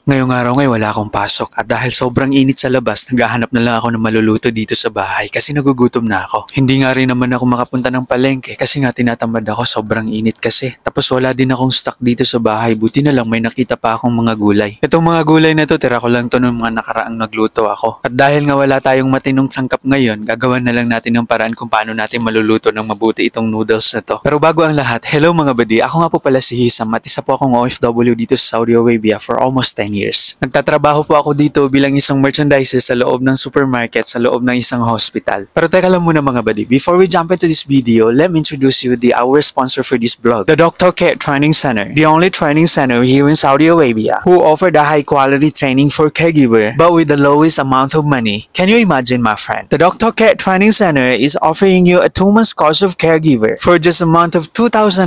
Ngayong araw wala akong pasok at dahil sobrang init sa labas, naghahanap na lang ako ng maluluto dito sa bahay kasi nagugutom na ako. Hindi nga rin naman ako makapunta ng palengke kasi nga tinatamad ako, sobrang init kasi. Tapos wala din akong stock dito sa bahay, buti na lang may nakita pa akong mga gulay. Itong mga gulay na to, tira ko lang to nung mga nakaraang nagluto ako. At dahil nga wala tayong matinong sangkap ngayon, gagawan na lang natin ng paraan kung paano natin maluluto ng mabuti itong noodles na to. Pero bago ang lahat, hello mga buddy, ako nga po pala si Hisam at isa po akong OFW dito sa Saudi Arabia for almost 10 years. Nagtatrabaho po ako dito bilang isang merchandiser sa loob ng supermarket sa loob ng isang hospital. Pero teka lang muna mga buddy, before we jump into this video, let me introduce you our sponsor for this vlog, the Dr. Care Training Center, the only training center here in Saudi Arabia who offer the high quality training for caregiver but with the lowest amount of money. Can you imagine, my friend? The Dr. Care Training Center is offering you a 2-month course of caregiver for just a month of 2,900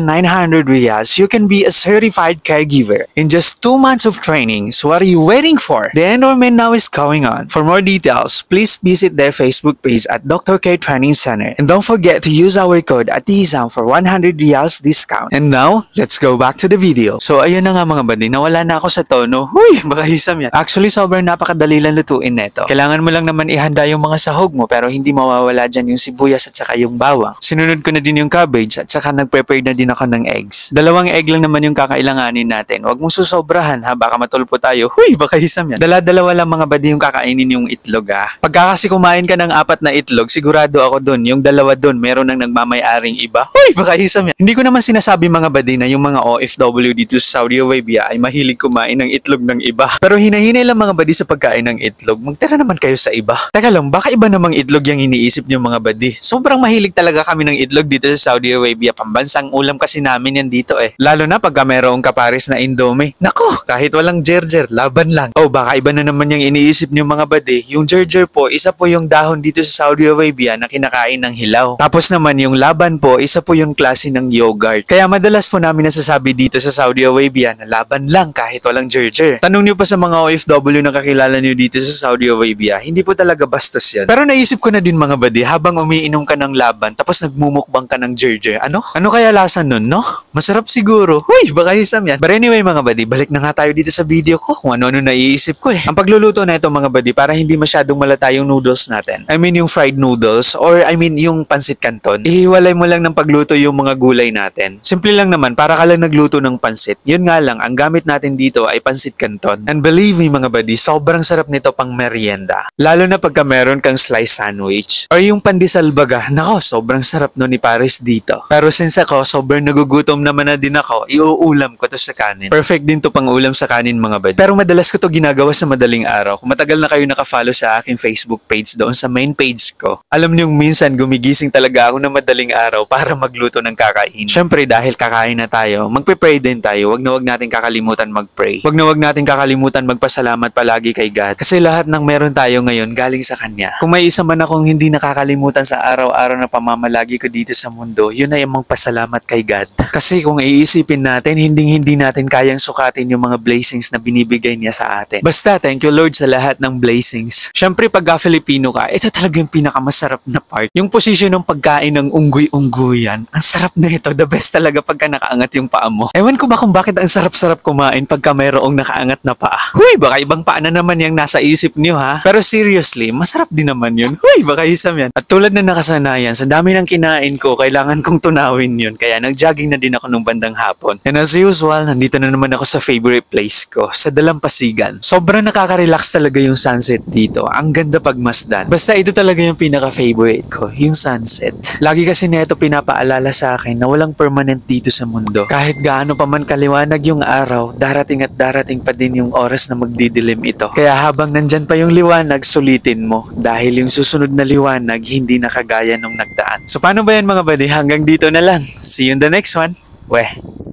riyals. You can be a certified caregiver in just 2 months of training. So what are you waiting for? The enrollment now is going on. For more details, please visit their Facebook page at Dr. K Training Center. And don't forget to use our code ATIHISAM for 100 riyals discount. And now, let's go back to the video. So ayun na nga mga buddy, nawala na ako sa tono. Huy, baka hisam yan. Actually, sobrang napakadali lang lutuin neto. Kailangan mo lang naman ihanda yung mga sahog mo pero hindi mawawala dyan yung sibuyas at saka yung bawang. Sinunod ko na din yung cabbage at saka nag-prepare na din ako ng eggs. 2 egg lang naman yung kakailanganin natin. Huwag mong susobrahan ha, baka matulpo tayo. Huy, baka hisam yan. Dala-dalawa lang mga buddy yung kakainin yung itlog ha. Pagka kasi kumain ka ng 4 na itlog, sigurado ako dun. Yung 2 dun, meron nang nagmamay-aring iba. Huy, baka hisam yan. Hindi ko naman sinasabi mga buddy na yung mga OFW dito sa Saudi Arabia ay mahilig kumain ng itlog ng iba. Pero hinahinay lang mga buddy sa pagkain ng itlog. Magtira naman kayo sa iba. Teka lang, baka iba namang itlog yung iniisip niyo mga buddy. Sobrang mahilig talaga kami ng itlog dito sa Saudi Arabia. Pambansang ulam kasi namin yan dito eh. Lalo na pagka mayroong kapares na Indomie. Nako, kahit walang jerjer, laban lang. Oh, baka iba na naman yung iniisip niyo mga buddy. Yung jerjer po, isa po yung dahon dito sa Saudi Arabia na kinakain ng hilaw. Tapos naman yung laban po, isa po yung klase ng yogurt. Kaya madalas po namin nasasabi dito sa Saudi Arabia na laban lang kahit walang jerjer. Tanong niyo pa sa mga OFW na kakilala niyo dito sa Saudi Arabia, hindi po talaga bastos yan. Pero naisip ko na din mga buddy, habang umiinom ka ng laban tapos nagmumukbang ka ng jerjer, ano kaya lasa nun, no? Masarap siguro. Huy, baka hisam yan. But anyway mga buddy, balik na nga tayo dito sa video ko kung ano-ano naiisip ko eh. Ang pagluluto na ito mga buddy, para hindi masyadong malata yung noodles natin. I mean yung fried noodles or yung pansit canton. Ihiwalay mo lang ng pagluto yung mga gulay natin. Simple lang naman, para ka lang nagluto ng pansit. Yun nga lang, ang gamit natin dito ay pansit canton. And believe me mga buddy, sobrang sarap nito pang merienda. Lalo na pagka meron kang slice sandwich. Or yung pandesal baga, nako, sobrang sarap no ni Paris dito. Pero since ako, sobrang nagugutom naman na din ako, iuulam ko to sa kanin. Perfect din to pang ulam sa kanin mga buddy. Pero madalas ko to ginagawa sa madaling araw. Kung matagal na kayo nakafollow sa aking Facebook page doon sa main page ko, alam niyo minsan gumigising talaga ako na madaling araw para magluto ng kakain. Syempre dahil kakain na tayo, magpe-pray din tayo. Wag natin kakalimutan mag-pray. Wag natin kakalimutan magpasalamat palagi kay God. Kasi lahat ng meron tayo ngayon galing sa Kanya. Kung may isa man akong hindi nakakalimutan sa araw-araw na pamamalagi ko dito sa mundo, yun ay ang magpasalamat kay God. Kasi kung iisipin natin, hindi natin kayang sukatin yung mga blessings na binibigay niya sa atin. Basta, thank you Lord sa lahat ng blessings. Syempre, pagka Filipino ka, ito talaga yung pinakamasarap na part. Yung position ng pagkain ng unggoy-unggoyan, ang sarap na ito. The best talaga pagka nakaangat yung paa mo. Ewan ko ba kung bakit ang sarap-sarap kumain pagka mayroong nakaangat na paa. Huy, baka ibang paa na naman yung nasa isip niyo ha. Pero seriously, masarap din naman yun. Huy, baka isam yan. At tulad na nakasanayan, sa dami ng kinain ko, kailangan kong tunawin yun. Kaya nag-jogging na din ako nung bandang hapon. And as usual, nandito na naman ako sa favorite place ko, sa Dalampasigan. Sobrang nakaka-relax talaga yung sunset dito. Ang ganda pagmasdan. Basta ito talaga yung pinaka-favorite ko, yung sunset. Lagi kasi neto pinapaalala sa akin na walang permanent dito sa mundo. Kahit gaano pa man kaliwanag yung araw, darating at darating pa din yung oras na magdidilim ito. Kaya habang nandyan pa yung liwanag, sulitin mo. Dahil yung susunod na liwanag, hindi nakagaya nung nagdaan. So paano ba yan mga buddy? Hanggang dito na lang. See you in the next one. Weh.